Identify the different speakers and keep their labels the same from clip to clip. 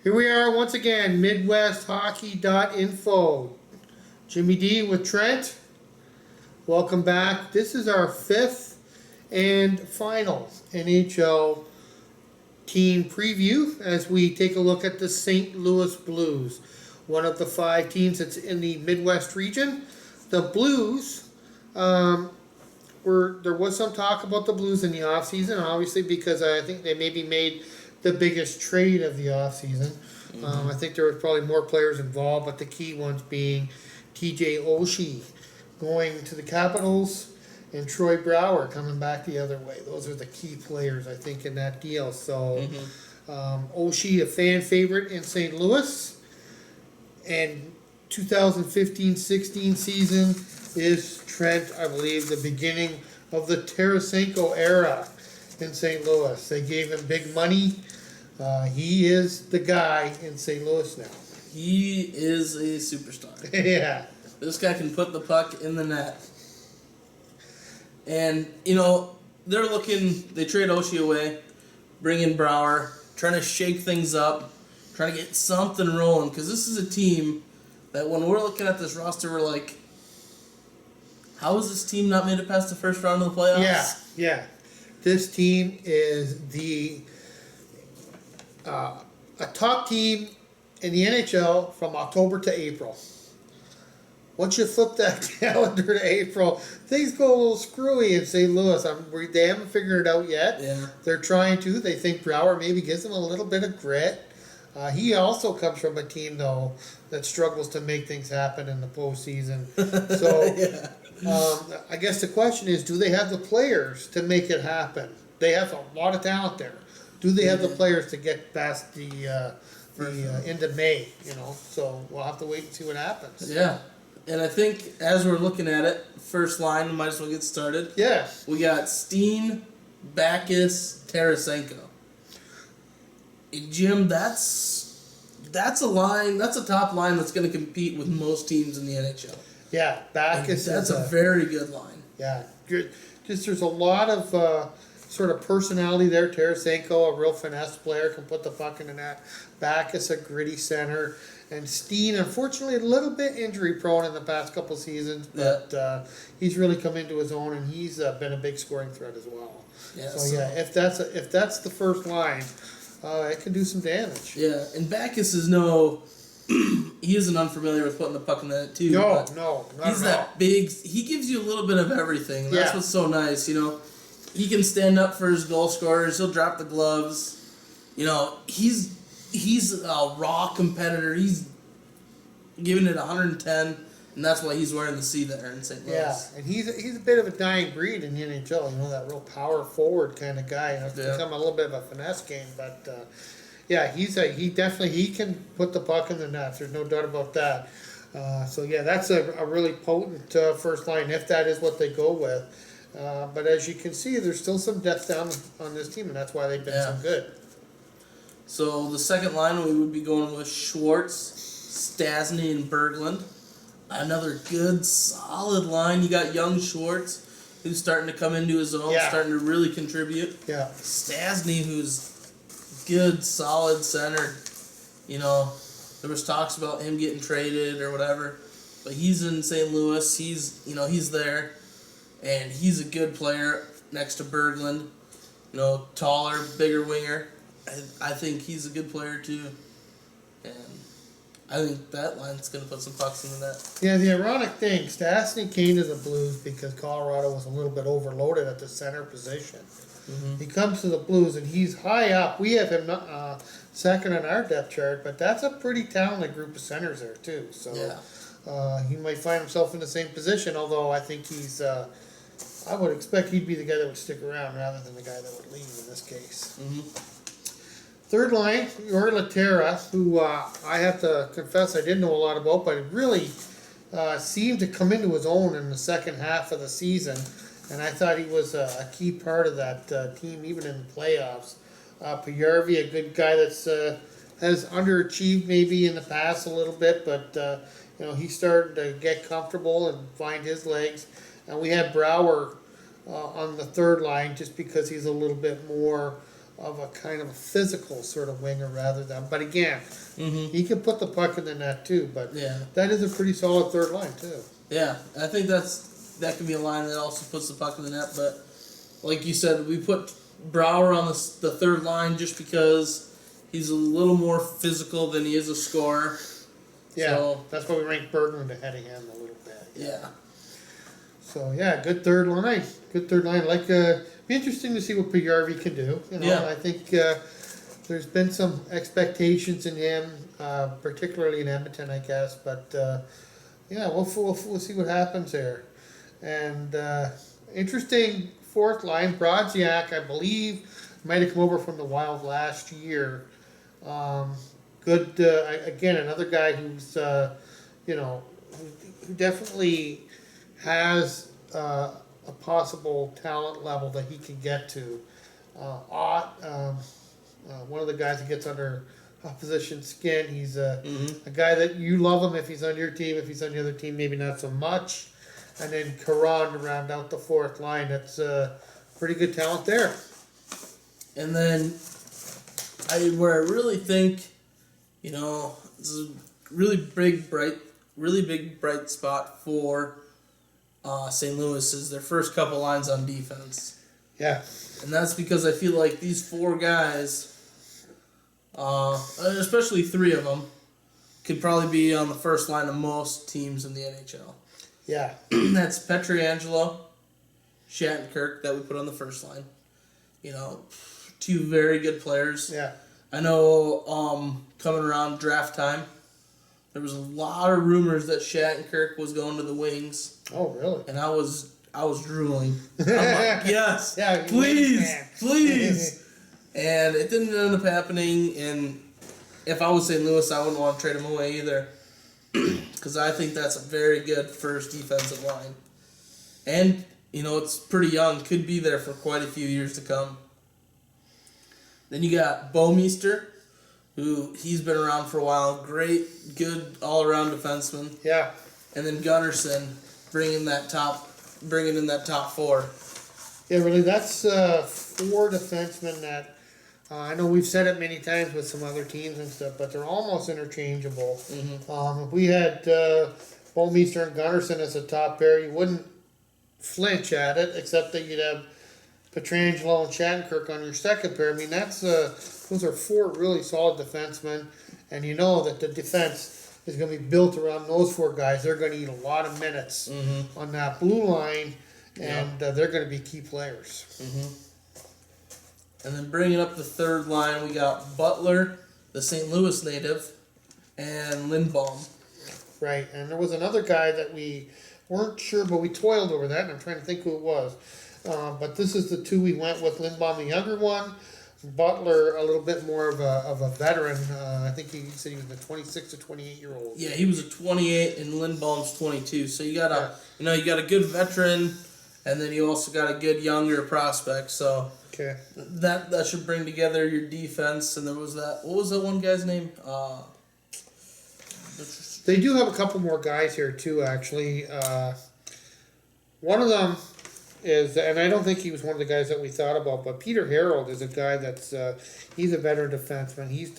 Speaker 1: Here we are once again, midwesthockeyinfo. Jimmy D with Trent. Welcome back. This is our fifth and final NHL team preview as we take a look at the St. Louis Blues, one of the 5 teams that's in the Midwest region. The Blues, there was some talk about the Blues in the offseason, obviously, because I think they maybe made the biggest trade of the offseason. I think there was probably more players involved, but the key ones being TJ Oshie going to the Capitals and Troy Brouwer coming back the other way. Those are the key players, I think, in that deal. So Oshie, a fan favorite in St. Louis, and 2015-16 season is, Trent, I believe, the beginning of the Tarasenko era in St. Louis. They gave him big money. He is the guy in St. Louis now.
Speaker 2: He is a superstar.
Speaker 1: Yeah.
Speaker 2: This guy can put the puck in the net. And, you know, they trade Oshie away, bring in Brouwer, trying to shake things up, trying to get something rolling. Because this is a team that when we're looking at this roster, we're like, how has this team not made it past the first round of the playoffs?
Speaker 1: Yeah. This team is a top team in the NHL from October to April. Once you flip that calendar to April, things go a little screwy in St. Louis. They haven't figured it out yet.
Speaker 2: Yeah.
Speaker 1: They're trying to. They think Brouwer maybe gives them a little bit of grit. He also comes from a team, though, that struggles to make things happen in the postseason. So I guess the question is, do they have the players to make it happen? They have a lot of talent there. Do they have the players to get past the end of May? So we'll have to wait and see what happens.
Speaker 2: Yeah, and I think as we're looking at it, first line, we might as well get started.
Speaker 1: Yeah,
Speaker 2: we got Steen, Backus, Tarasenko. Jim, that's a line. That's a top line that's going to compete with most teams in the NHL.
Speaker 1: Yeah, Backus.
Speaker 2: That's a very good line.
Speaker 1: Yeah, just there's a lot of sort of personality there. Tarasenko, a real finesse player, can put the puck in the net. Backus, a gritty center. And Steen, unfortunately, a little bit injury prone in the past couple seasons, but he's really come into his own, and he's been a big scoring threat as well.
Speaker 2: Yeah,
Speaker 1: so if that's the first line, it can do some damage.
Speaker 2: Yeah, and Backus is he isn't unfamiliar with putting the puck in the net too.
Speaker 1: No,
Speaker 2: he's that big. He gives you a little bit of everything. That's what's so nice. He can stand up for his goal scorers. He'll drop the gloves. He's a raw competitor. He's giving it 110, and that's why he's wearing the C there in St. Louis.
Speaker 1: Yeah, and he's a bit of a dying breed in the NHL. That real power forward kind of guy. It's become a little bit of a finesse game, but he can put the puck in the net. There's no doubt about that. That's a really potent first line if that is what they go with. But as you can see, there's still some depth down on this team, and that's why they've been so good.
Speaker 2: So the second line, we would be going with Schwartz, Stastny, and Berglund. Another good, solid line. You got young Schwartz, who's starting to come into his own, starting to really contribute.
Speaker 1: Yeah.
Speaker 2: Stastny, who's good, solid center. There was talks about him getting traded or whatever, but he's in St. Louis. He's there. And he's a good player next to Berglund. Taller, bigger winger. I think he's a good player too. And I think that line's going to put some pucks in the net.
Speaker 1: Yeah, the ironic thing, Stastny came to the Blues because Colorado was a little bit overloaded at the center position. He comes to the Blues and he's high up. We have him second on our depth chart, but that's a pretty talented group of centers there too. So he might find himself in the same position, although I think he's... I would expect he'd be the guy that would stick around rather than the guy that would leave in this case. Third line, Jori Lehtera, who I have to confess I didn't know a lot about, but it really seemed to come into his own in the second half of the season, and I thought he was a key part of that team, even in the playoffs. Pajärvi, a good guy that's has underachieved maybe in the past a little bit, but he's starting to get comfortable and find his legs. And we had Brouwer on the third line just because he's a little bit more of a kind of a physical sort of winger rather than. But again, he can put the puck in the net too. But that is a pretty solid third line too.
Speaker 2: Yeah, I think that could be a line that also puts the puck in the net. But like you said, we put Brouwer on the third line just because he's a little more physical than he is a scorer.
Speaker 1: Yeah,
Speaker 2: so,
Speaker 1: that's why we rank Berglund ahead of him a little bit.
Speaker 2: Yeah.
Speaker 1: So yeah, good third line. Good third line. Like, be interesting to see what Pujärvi can do. You know, I think there's been some expectations in him, particularly in Edmonton, I guess. But yeah, we'll see what happens there. And interesting fourth line, Brodziak, I believe, might have come over from the Wild last year. Good, again, another guy who's, you know, who definitely has a possible talent level that he can get to. One of the guys that gets under opposition's skin. He's a guy that you love him if he's on your team. If he's on the other team, maybe not so much. And then Karan to round out the fourth line. That's pretty good talent there.
Speaker 2: And then where I really think, you know, this is a really big bright spot for St. Louis is their first couple lines on defense.
Speaker 1: Yeah.
Speaker 2: And that's because I feel like these four guys, especially three of them, could probably be on the first line of most teams in the NHL.
Speaker 1: Yeah.
Speaker 2: That's Pietrangelo, Shattenkirk that we put on the first line. You know, two very good players.
Speaker 1: Yeah.
Speaker 2: I know coming around draft time, there was a lot of rumors that Shattenkirk was going to the Wings.
Speaker 1: Oh, really?
Speaker 2: And I was drooling. I'm like, yes,
Speaker 1: yeah,
Speaker 2: please. And it didn't end up happening. And if I was St. Louis, I wouldn't want to trade him away either. Because I think that's a very good first defensive line. And, you know, it's pretty young. Could be there for quite a few years to come. Then you got Bouwmeester, who he's been around for a while. Great, good all-around defenseman.
Speaker 1: Yeah.
Speaker 2: And then Gunnarsson bringing in that top four.
Speaker 1: Yeah, really, that's four defensemen that I know we've said it many times with some other teams and stuff, but they're almost interchangeable. If we had Bouwmeester and Gunnarsson as a top pair, you wouldn't flinch at it, except that you'd have Pietrangelo and Shattenkirk on your second pair. I mean, that's those are four really solid defensemen, and you know that the defense is going to be built around those four guys. They're going to eat a lot of minutes on that blue line, and they're going to be key players.
Speaker 2: And then bringing up the third line, we got Butler, the St. Louis native, and Lindbaum.
Speaker 1: Right, and there was another guy that we weren't sure, but we toiled over that, and I'm trying to think who it was. But this is the two we went with. Lindbaum, the younger one. Butler, a little bit more of a veteran. I think he said he was a 26 to 28-year-old.
Speaker 2: Yeah, he was a 28, and Lindbaum's 22. So you got a good veteran, and then you also got a good younger prospect. So that should bring together your defense. And there was that. What was that one guy's name?
Speaker 1: They do have a couple more guys here too. Actually, one of them is, and I don't think he was one of the guys that we thought about, but Peter Harold is a guy that's he's a veteran defenseman. He's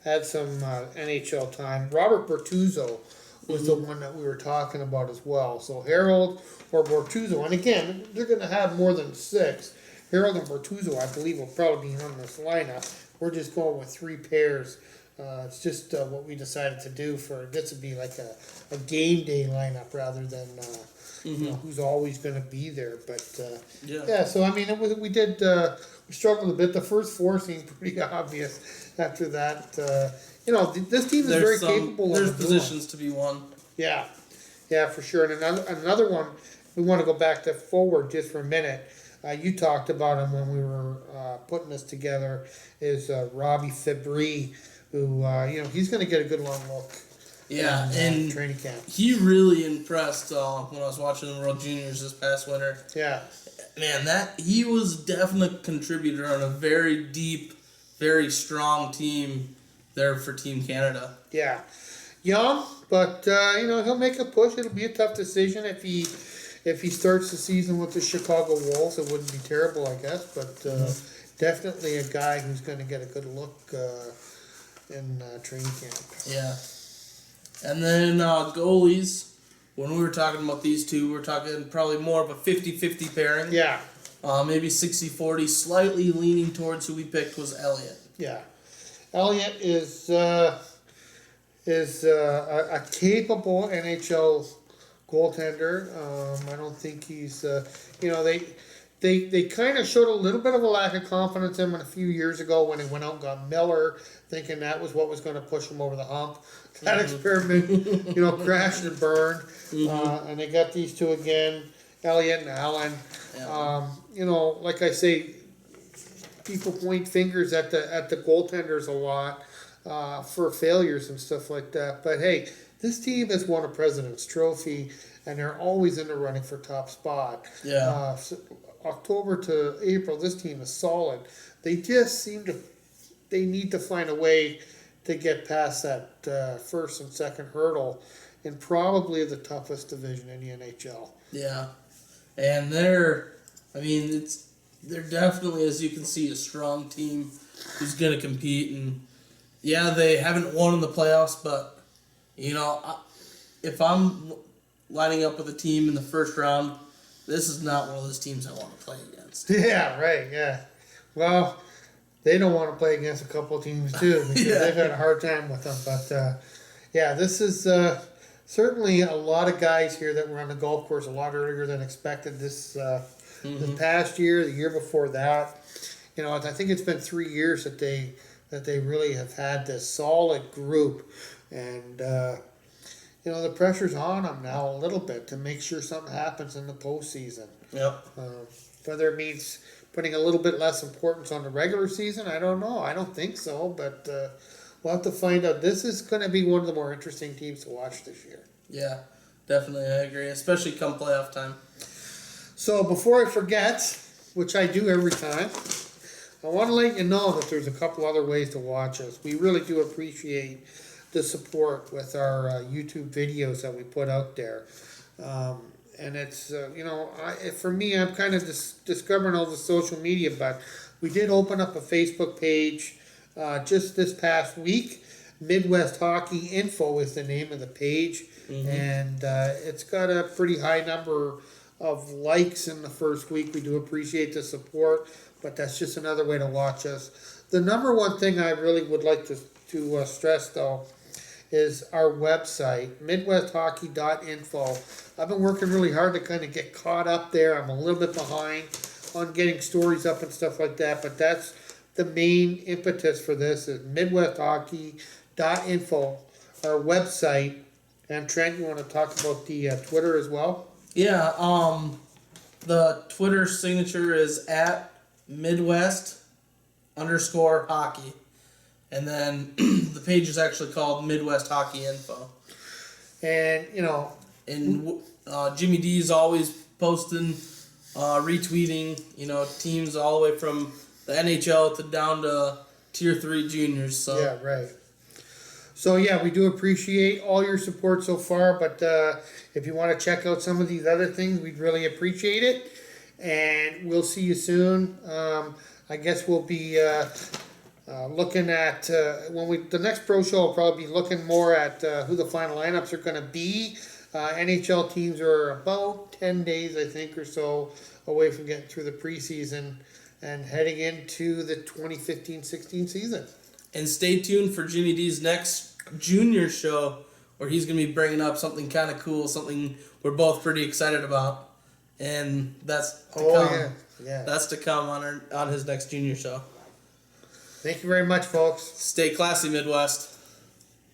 Speaker 1: had some NHL time. Robert Bortuzzo was the one that we were talking about as well. So Harold or Bortuzzo, and again, they're going to have more than six. Harold and Bortuzzo, I believe, will probably be on this lineup. We're just going with three pairs. It's just what we decided to do for this would be like a game day lineup rather than you know, who's always going to be there. But so I mean, we struggled a bit. The first four seemed pretty obvious. After that, you know, this team is very capable.
Speaker 2: There's positions to be won.
Speaker 1: Yeah, for sure. And another one, we want to go back to forward just for a minute. You talked about him when we were putting this together. Is Robbie Fabry, who you know, he's going to get a good long look.
Speaker 2: Yeah, and
Speaker 1: training camp.
Speaker 2: He really impressed when I was watching the World Juniors this past winter.
Speaker 1: Yeah,
Speaker 2: man, he was definitely a contributor on a very deep, very strong team there for Team Canada.
Speaker 1: Yeah, young, but you know, he'll make a push. It'll be a tough decision if he starts the season with the Chicago Wolves. It wouldn't be terrible, I guess, but definitely a guy who's going to get a good look in training camp.
Speaker 2: Yeah. And then goalies, when we were talking about these two, we're talking probably more of a 50-50 pairing.
Speaker 1: Yeah.
Speaker 2: Maybe 60-40, slightly leaning towards who we picked was Elliott.
Speaker 1: Yeah. Elliott is a capable NHL goaltender. I don't think he's, they kind of showed a little bit of a lack of confidence in him a few years ago when he went out and got Miller, thinking that was what was going to push him over the hump. That experiment, crashed and burned. And they got these two again, Elliott and Allen.
Speaker 2: Yeah.
Speaker 1: Like I say, people point fingers at the goaltenders a lot for failures and stuff like that. But hey, this team has won a President's Trophy, and they're always in the running for top spot.
Speaker 2: Yeah.
Speaker 1: October to April, this team is solid. They just they need to find a way to get past that first and second hurdle in probably the toughest division in the NHL.
Speaker 2: Yeah. And they're definitely, as you can see, a strong team who's going to compete. And yeah, they haven't won in the playoffs, but if I'm lining up with a team in the first round, this is not one of those teams I want to play against.
Speaker 1: Yeah, right, yeah. Well, they don't want to play against a couple of teams too, because they've had a hard time with them. But this is certainly a lot of guys here that were on the golf course a lot earlier than expected this past year, the year before that. I think it's been 3 years that they really have had this solid group, and the pressure's on them now a little bit to make sure something happens in the postseason.
Speaker 2: Yep.
Speaker 1: Whether it means putting a little bit less importance on the regular season, I don't know. I don't think so, but we'll have to find out. This is going to be one of the more interesting teams to watch this year.
Speaker 2: Yeah, definitely, I agree, especially come playoff time.
Speaker 1: So before I forget, which I do every time, I want to let you know that there's a couple other ways to watch us. We really do appreciate the support with our YouTube videos that we put out there. And it's, for me, I'm kind of discovering all the social media, but we did open up a Facebook page just this past week. Midwest Hockey Info is the name of the page. And it's got a pretty high number of likes in the first week. We do appreciate the support, but that's just another way to watch us. The number one thing I really would like to stress, though, is our website, midwesthockey.info. I've been working really hard to kind of get caught up there. I'm a little bit behind on getting stories up and stuff like that, but that's the main impetus for this is midwesthockey.info, our website. And Trent, you want to talk about the Twitter as well?
Speaker 2: Yeah, the Twitter signature is at Midwest_hockey. And then the page is actually called Midwest Hockey Info.
Speaker 1: And,
Speaker 2: And Jimmy D is always posting, retweeting, teams all the way from the NHL to down to Tier 3 juniors. So.
Speaker 1: Yeah, right. So, we do appreciate all your support so far, but if you want to check out some of these other things, we'd really appreciate it. And we'll see you soon. I guess we'll be looking at, the next pro show will probably be looking more at who the final lineups are going to be. NHL teams are about 10 days, I think, or so away from getting through the preseason and heading into the 2015-16 season.
Speaker 2: And stay tuned for Jimmy D's next junior show, where he's going to be bringing up something kind of cool, something we're both pretty excited about. And that's to come.
Speaker 1: Yeah.
Speaker 2: That's to come on his next junior show.
Speaker 1: Thank you very much, folks.
Speaker 2: Stay classy, Midwest.